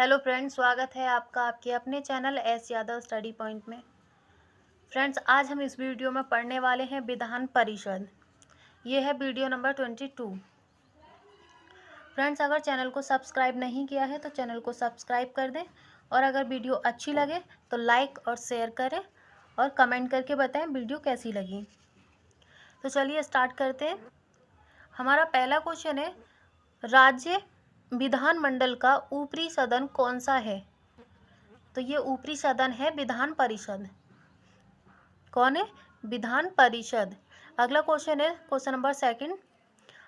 Hello friends, स्वागत है आपका आपके अपने channel S Yadav study point में। फ्रेंड्स, आज हम इस वीडियो में पढ़ने वाले हैं विधान परिषद। ये है वीडियो नंबर 22। फ्रेंड्स, अगर चैनल को सब्सक्राइब नहीं किया है तो चैनल को सब्सक्राइब कर दें, और अगर वीडियो अच्छी लगे तो लाइक और शेयर करें और कमेंट करके बताएं वीडियो कैसी लगी। तो चलिए स्टार्ट करते हैं। हमारा पहला क्वेश्चन है, राज्य विधानमंडल का ऊपरी सदन कौन सा है? तो ये ऊपरी सदन है विधान परिषद। कौन है? विधान परिषद। अगला क्वेश्चन है, क्वेश्चन नंबर 2,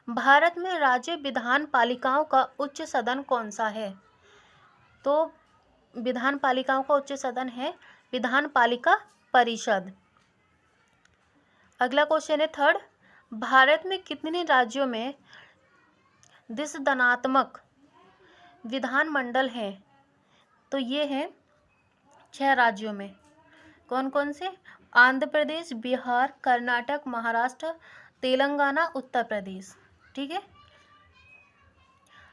भारत में राज्य विधान पालिकाओं का उच्च सदन कौन सा है? तो विधान पालिकाओं का उच्च सदन है विधान पालिका परिषद। अगला क्वेश्चन है 3, भारत में कितने राज्यों में द्विसदनात्मक विधानमंडल हैं? तो ये हैं 6 राज्यों में। कौन कौन से? आंध्र प्रदेश, बिहार, कर्नाटक, महाराष्ट्र, तेलंगाना, उत्तर प्रदेश। ठीक है।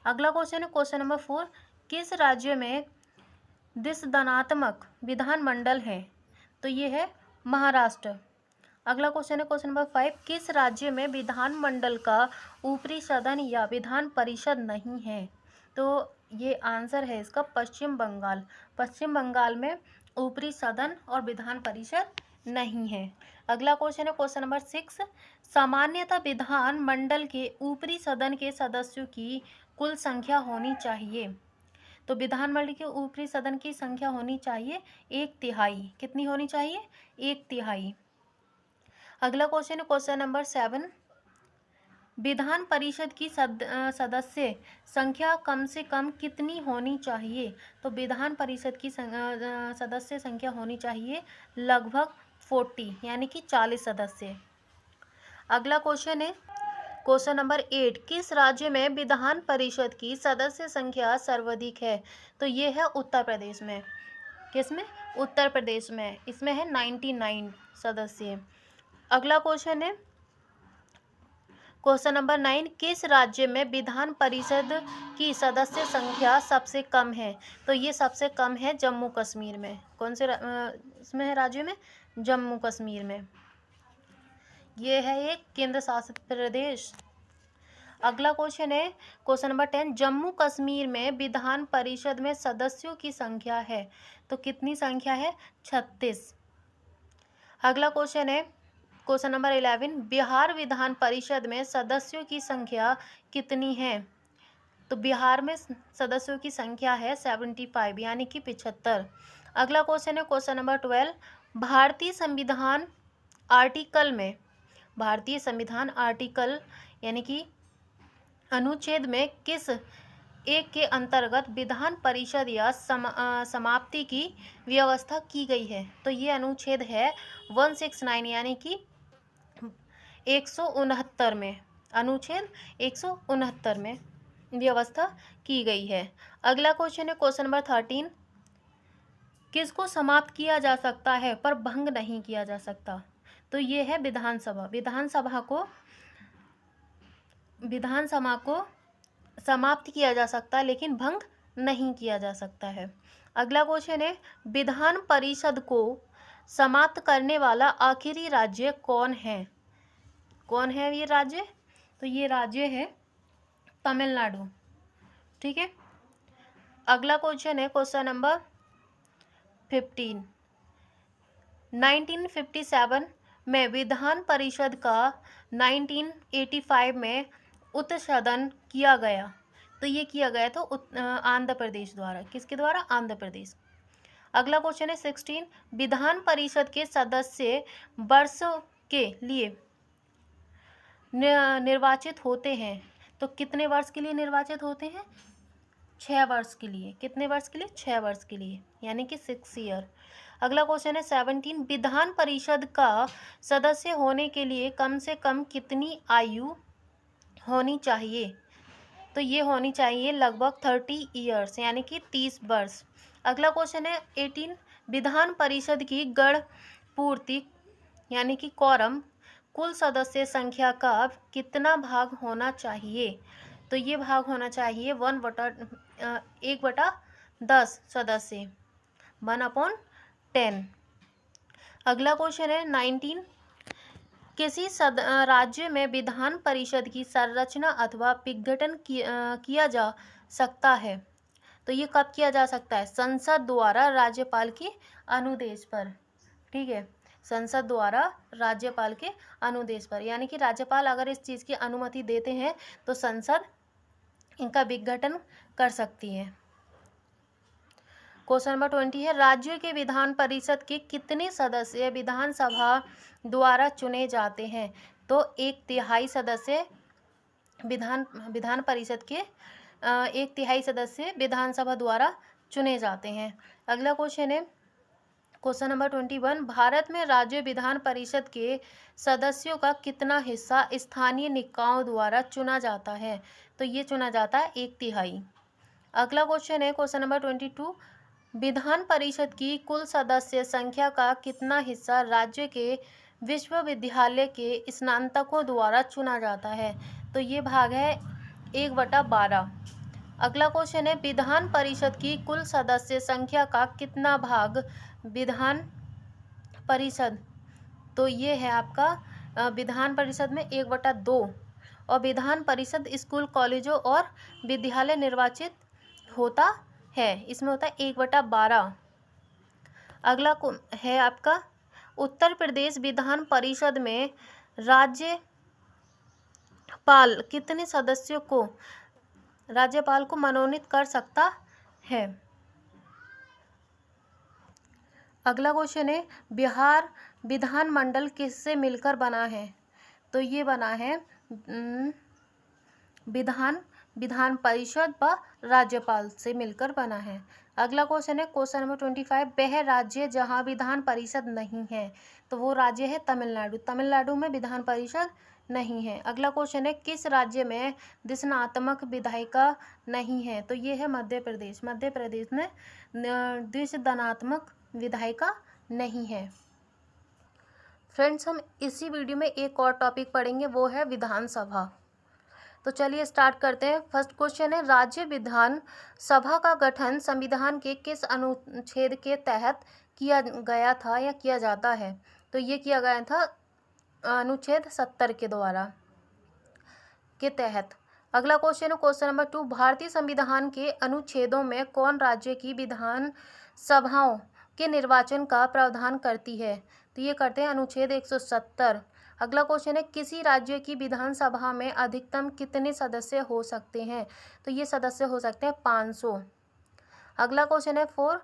अगला क्वेश्चन है, क्वेश्चन नंबर 4, किस राज्य में द्विसदनात्मक विधानमंडल है? तो ये है महाराष्ट्र। अगला क्वेश्चन है, क्वेश्चन नंबर 5, किस राज्य में विधानमंडल का ऊपरी सदन या विधान परिषद नहीं है? तो ये आंसर है इसका पश्चिम बंगाल। पश्चिम बंगाल में ऊपरी सदन और विधान परिषद नहीं है। अगला क्वेश्चन है, क्वेश्चन नंबर 6, सामान्यतः विधान मंडल के ऊपरी सदन के सदस्यों की कुल संख्या होनी चाहिए। तो विधानमंडल के ऊपरी सदन की संख्या होनी चाहिए 1/3। कितनी होनी चाहिए? 1/3। अगला क्वेश्चन है, क्वेश्चन नंबर 7, विधान परिषद की सदस्य संख्या कम से कम कितनी होनी चाहिए? तो विधान परिषद की सदस्य संख्या होनी चाहिए लगभग 40, यानी कि 40 सदस्य। अगला क्वेश्चन है, क्वेश्चन नंबर 8, किस राज्य में विधान परिषद की सदस्य संख्या सर्वाधिक है? तो ये है उत्तर प्रदेश में। किसमें? उत्तर प्रदेश में। इसमें है 99 सदस्य। अगला क्वेश्चन है, क्वेश्चन नंबर 9, किस राज्य में विधान परिषद की सदस्य संख्या सबसे कम है? तो ये सबसे कम है जम्मू कश्मीर में। कौन से इसमें है राज्य में? जम्मू कश्मीर में। ये है एक केंद्र शासित प्रदेश। अगला क्वेश्चन है, क्वेश्चन नंबर 10, जम्मू कश्मीर में विधान परिषद में सदस्यों की संख्या है। तो कितनी संख्या है? 36। अगला क्वेश्चन है, क्वेश्चन नंबर 11, बिहार विधान परिषद में सदस्यों की संख्या कितनी है? तो बिहार में सदस्यों की संख्या है 75, यानी कि 75। अगला क्वेश्चन है, क्वेश्चन नंबर 12, भारतीय संविधान आर्टिकल में, भारतीय संविधान आर्टिकल यानी कि अनुच्छेद में किस एक के अंतर्गत विधान परिषद या समाप्ति की व्यवस्था की गई है? तो ये अनुच्छेद है 169, यानी कि 169 में, अनुच्छेद 169 में व्यवस्था की गई है। अगला क्वेश्चन है, क्वेश्चन नंबर 13, किसको समाप्त किया जा सकता है पर भंग नहीं किया जा सकता? तो ये है विधानसभा। विधानसभा को समाप्त किया जा सकता है लेकिन भंग नहीं किया जा सकता है। अगला क्वेश्चन है, विधान परिषद को समाप्त करने वाला आखिरी राज्य कौन है? कौन है ये राज्य? तो ये राज्य है तमिलनाडु। ठीक है। अगला क्वेश्चन है, क्वेश्चन नंबर 15, 1957 में विधान परिषद का 1985 में उत्सदन किया गया। तो ये किया गया था आंध्र प्रदेश द्वारा। किसके द्वारा? आंध्र प्रदेश। अगला क्वेश्चन है 16, विधान परिषद के सदस्य वर्ष के लिए निर्वाचित होते हैं। तो कितने वर्ष के लिए निर्वाचित होते हैं? 6 वर्ष के लिए। कितने वर्ष के लिए? 6 वर्ष के लिए, यानी कि 6 ईयर। अगला क्वेश्चन है 17, विधान परिषद का सदस्य होने के लिए कम से कम कितनी आयु होनी चाहिए? तो ये होनी चाहिए लगभग 30 ईयर्स, यानी कि 30 वर्ष। अगला क्वेश्चन है 18, विधान परिषद की गण पूर्ति यानी कि क्वारम कुल सदस्य संख्या का कितना भाग होना चाहिए? तो ये भाग होना चाहिए 1/3 10 सदस्य, 1/10। अगला क्वेश्चन है 19, किसी राज्य में विधान परिषद की संरचना अथवा विघटन किया जा सकता है। तो ये कब किया जा सकता है? संसद द्वारा राज्यपाल के अनुदेश पर। ठीक है, संसद द्वारा राज्यपाल के अनुदेश पर, यानी कि राज्यपाल अगर इस चीज़ की अनुमति देते हैं तो संसद इनका विघटन कर सकती है। क्वेश्चन नंबर 20 है, राज्य के विधान परिषद के कितने सदस्य विधानसभा द्वारा चुने जाते हैं? तो 1/3 सदस्य विधान परिषद के 1/3 सदस्य विधानसभा द्वारा चुने जाते हैं। अगला क्वेश्चन है क्वेश्चन नंबर 21, भारत में राज्य विधान परिषद के सदस्यों का कितना हिस्सा स्थानीय निकायों द्वारा चुना जाता है? तो ये चुना जाता है 1/3। अगला क्वेश्चन है क्वेश्चन नंबर 22, विधान परिषद की कुल सदस्य संख्या का कितना हिस्सा राज्य के विश्वविद्यालय के स्नातकों द्वारा चुना जाता है? तो ये भाग है 1/12। अगला क्वेश्चन है, विधान परिषद की कुल सदस्य संख्या का कितना भाग विधान परिषद? तो ये है आपका विधान परिषद में 1/2, और विधान परिषद स्कूल कॉलेजों और विद्यालय निर्वाचित होता है, इसमें होता है 1/12। अगला है आपका, उत्तर प्रदेश विधान परिषद में राज्यपाल कितने सदस्यों को राज्यपाल को मनोनीत कर सकता है? अगला क्वेश्चन है, बिहार विधानमंडल किससे मिलकर बना है? तो ये बना है विधान परिषद व राज्यपाल से मिलकर बना है। अगला क्वेश्चन है क्वेश्चन नंबर 25, वह राज्य जहां विधान परिषद नहीं है। तो वो राज्य है तमिलनाडु। तमिलनाडु में विधान परिषद नहीं है। अगला क्वेश्चन है, किस राज्य में द्विसदनात्मक विधायिका नहीं है? तो ये है मध्य प्रदेश। मध्य प्रदेश में द्विसदनात्मक विधायिका नहीं है। फ्रेंड्स, हम इसी वीडियो में एक और टॉपिक पढ़ेंगे, वो है विधानसभा। तो चलिए स्टार्ट करते हैं। फर्स्ट क्वेश्चन है, राज्य विधान सभा का गठन संविधान के किस अनुच्छेद के तहत किया गया था या किया जाता है? तो ये किया गया था अनुच्छेद 70 के द्वारा के तहत। अगला क्वेश्चन है क्वेश्चन नंबर 2, भारतीय संविधान के अनुच्छेदों में कौन राज्य की विधान सभाओं के निर्वाचन का प्रावधान करती है? तो ये करते हैं अनुच्छेद 170। अगला क्वेश्चन है, किसी राज्य की विधानसभा में अधिकतम कितने सदस्य हो सकते हैं? तो ये सदस्य हो सकते हैं 500। अगला क्वेश्चन है 4,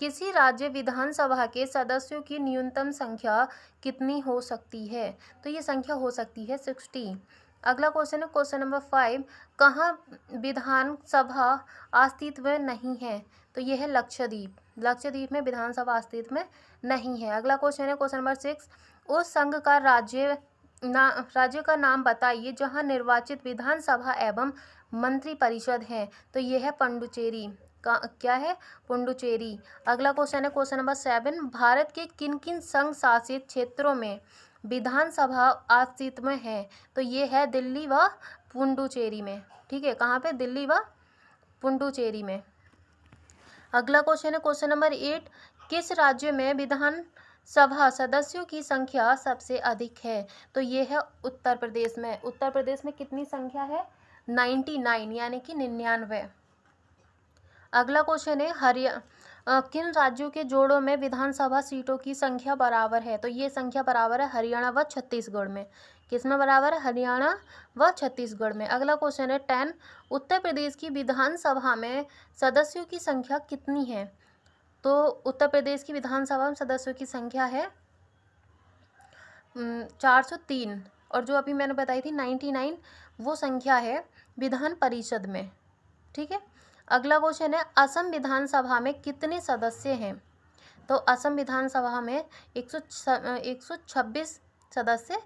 किसी राज्य विधानसभा के सदस्यों की न्यूनतम संख्या कितनी हो सकती है? तो ये संख्या हो सकती है 60। अगला क्वेश्चन है क्वेश्चन नंबर 5, कहाँ विधानसभा अस्तित्व में नहीं है? तो ये है लक्षद्वीप। लक्षद्वीप में विधानसभा अस्तित्व में नहीं है। अगला क्वेश्चन है क्वेश्चन नंबर 6, उस संघ का राज्य का नाम बताइए जहां निर्वाचित विधानसभा एवं मंत्री परिषद है। तो ये है पुडुचेरी। क्या है? पुडुचेरी। अगला क्वेश्चन है क्वेश्चन नंबर 7, भारत के किन किन संघ शासित क्षेत्रों में विधानसभा अस्तित्व में है? तो ये है दिल्ली व पुडुचेरी में। ठीक है, कहाँ पे? दिल्ली व पुडुचेरी में। अगला क्वेश्चन है क्वेश्चन नंबर 8, किस राज्य में विधानसभा सदस्यों की संख्या सबसे अधिक है? तो ये है उत्तर प्रदेश में। उत्तर प्रदेश में कितनी संख्या है? 99, यानी कि 99। अगला क्वेश्चन है, किन राज्यों के जोड़ों में विधानसभा सीटों की संख्या बराबर है? तो ये संख्या बराबर है हरियाणा व छत्तीसगढ़ में। किसमें बराबर है? हरियाणा व छत्तीसगढ़ में। अगला क्वेश्चन है 10, उत्तर प्रदेश की विधानसभा में सदस्यों की संख्या कितनी है? तो उत्तर प्रदेश की विधानसभा में सदस्यों की संख्या है 403, और जो अभी मैंने बताई थी 99, वो संख्या है विधान परिषद में। ठीक है। अगला क्वेश्चन है, असम विधानसभा में कितने सदस्य हैं? तो असम विधानसभा में 126 सदस्य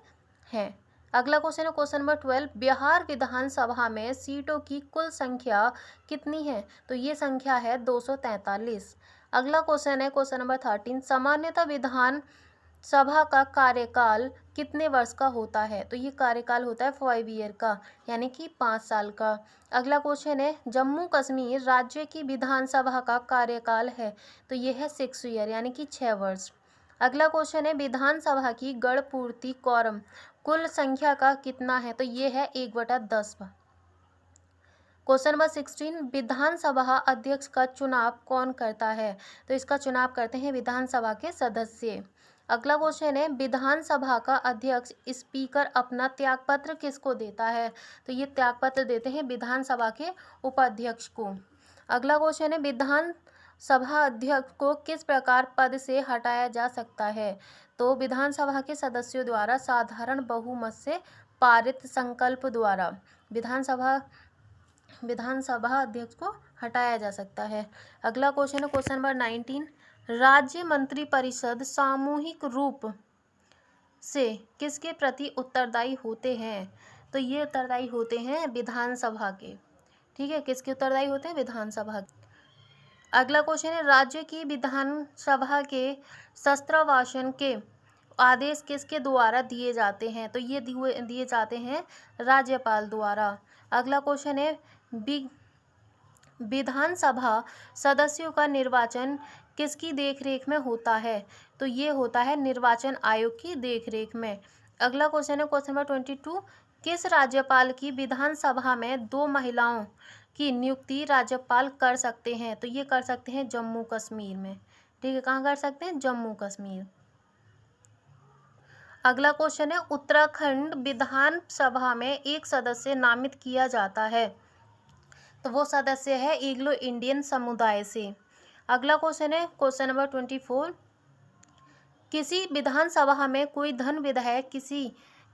हैं। अगला क्वेश्चन है क्वेश्चन नंबर 12, बिहार विधानसभा में सीटों की कुल संख्या कितनी है? तो ये संख्या है 243। अगला क्वेश्चन है क्वेश्चन नंबर 13, सामान्यतः विधान सभा का कार्यकाल कितने वर्ष का होता है? तो ये कार्यकाल होता है 5 ईयर का, यानी कि 5 साल का। अगला क्वेश्चन है, जम्मू कश्मीर राज्य की विधानसभा का कार्यकाल है, तो ये है 6 ईयर यानी कि 6 वर्ष। अगला क्वेश्चन है, विधानसभा की गण पूर्ति quorum कुल संख्या का कितना है? तो ये है 1/10। क्वेश्चन नंबर 16, विधानसभा अध्यक्ष का चुनाव कौन करता है? तो इसका चुनाव करते हैं विधानसभा के सदस्य। अगला क्वेश्चन है, विधानसभा का अध्यक्ष स्पीकर अपना त्यागपत्र किसको देता है? तो ये त्यागपत्र देते हैं विधानसभा के उपाध्यक्ष को। अगला क्वेश्चन है, विधानसभा अध्यक्ष को किस प्रकार पद से हटाया जा सकता है? तो विधानसभा के सदस्यों द्वारा साधारण बहुमत से पारित संकल्प द्वारा विधानसभा अध्यक्ष को हटाया जा सकता है। अगला क्वेश्चन है क्वेश्चन नंबर 19, राज्य मंत्रिपरिषद सामूहिक रूप से किसके प्रति उत्तरदायी होते हैं? तो ये उत्तरदायी होते हैं विधानसभा के। ठीक है, किसके उत्तरदायी होते हैं? विधानसभा के। अगला क्वेश्चन है, राज्य की विधानसभा के शस्त्रवासन के आदेश किसके द्वारा दिए जाते हैं? तो ये दिए जाते हैं राज्यपाल द्वारा। अगला क्वेश्चन है, विधानसभा सदस्यों का निर्वाचन किसकी देखरेख में होता है? तो ये होता है निर्वाचन आयोग की देखरेख में। अगला क्वेश्चन है क्वेश्चन नंबर 22, किस राज्यपाल की विधानसभा में 2 महिलाओं की नियुक्ति राज्यपाल कर सकते हैं? तो ये कर सकते हैं जम्मू कश्मीर में। ठीक है, कहाँ कर सकते हैं? जम्मू कश्मीर। अगला क्वेश्चन है, उत्तराखंड विधानसभा में एक सदस्य नामित किया जाता है, तो वो सदस्य है एंग्लो इंडियन समुदाय से। अगला क्वेश्चन है क्वेश्चन नंबर 24, किसी विधानसभा में कोई धन विधेयक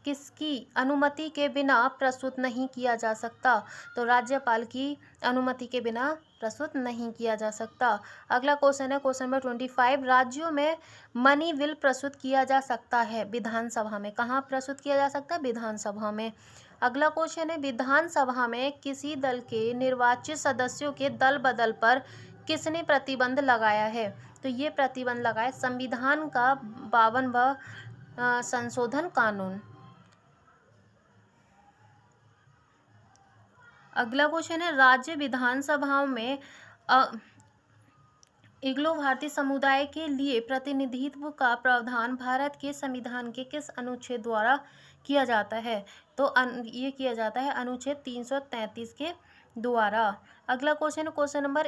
किसकी अनुमति के बिना प्रस्तुत नहीं किया जा सकता? तो राज्यपाल की अनुमति के बिना प्रस्तुत नहीं किया जा सकता। अगला क्वेश्चन है क्वेश्चन नंबर 25, राज्यों में मनी बिल प्रस्तुत किया जा सकता है विधानसभा में। कहाँ प्रस्तुत किया जा सकता है? विधानसभा में। अगला क्वेश्चन है, विधानसभा में किसी दल के निर्वाचित सदस्यों के दल बदल पर किसने प्रतिबंध लगाया है? तो ये प्रतिबंध लगाए संविधान का 52वां संशोधन कानून। अगला क्वेश्चन है, राज्य विधानसभाओं में एंग्लो भारतीय समुदाय के लिए प्रतिनिधित्व का प्रावधान भारत के संविधान के किस अनुच्छेद द्वारा किया जाता है? तो ये किया जाता है अनुच्छेद 333 के द्वारा। अगला क्वेश्चन है क्वेश्चन नंबर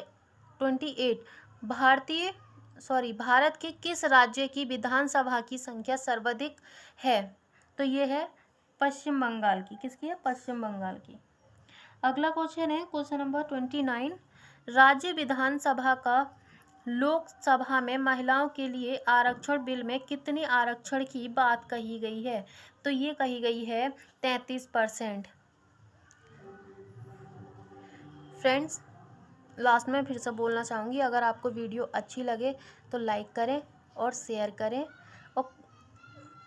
28, भारत के किस राज्य की विधानसभा की संख्या सर्वाधिक है? तो ये है पश्चिम बंगाल की। किसकी है? पश्चिम बंगाल की। अगला क्वेश्चन है क्वेश्चन नंबर 29, राज्य विधानसभा का लोकसभा में महिलाओं के लिए आरक्षण बिल में कितने आरक्षण की बात कही गई है? तो ये कही गई है 33%। फ्रेंड्स, लास्ट में फिर से बोलना चाहूँगी, अगर आपको वीडियो अच्छी लगे तो लाइक करें और शेयर करें, और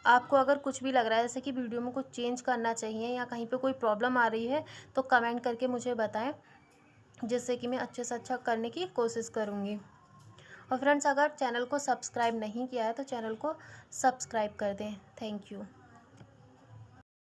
आपको अगर कुछ भी लग रहा है जैसे कि वीडियो में कुछ चेंज करना चाहिए या कहीं पे कोई प्रॉब्लम आ रही है तो कमेंट करके मुझे बताएं, जिससे कि मैं अच्छे से अच्छा करने की कोशिश करूँगी। और फ्रेंड्स, अगर चैनल को सब्सक्राइब नहीं किया है तो चैनल को सब्सक्राइब कर दें। Thank you.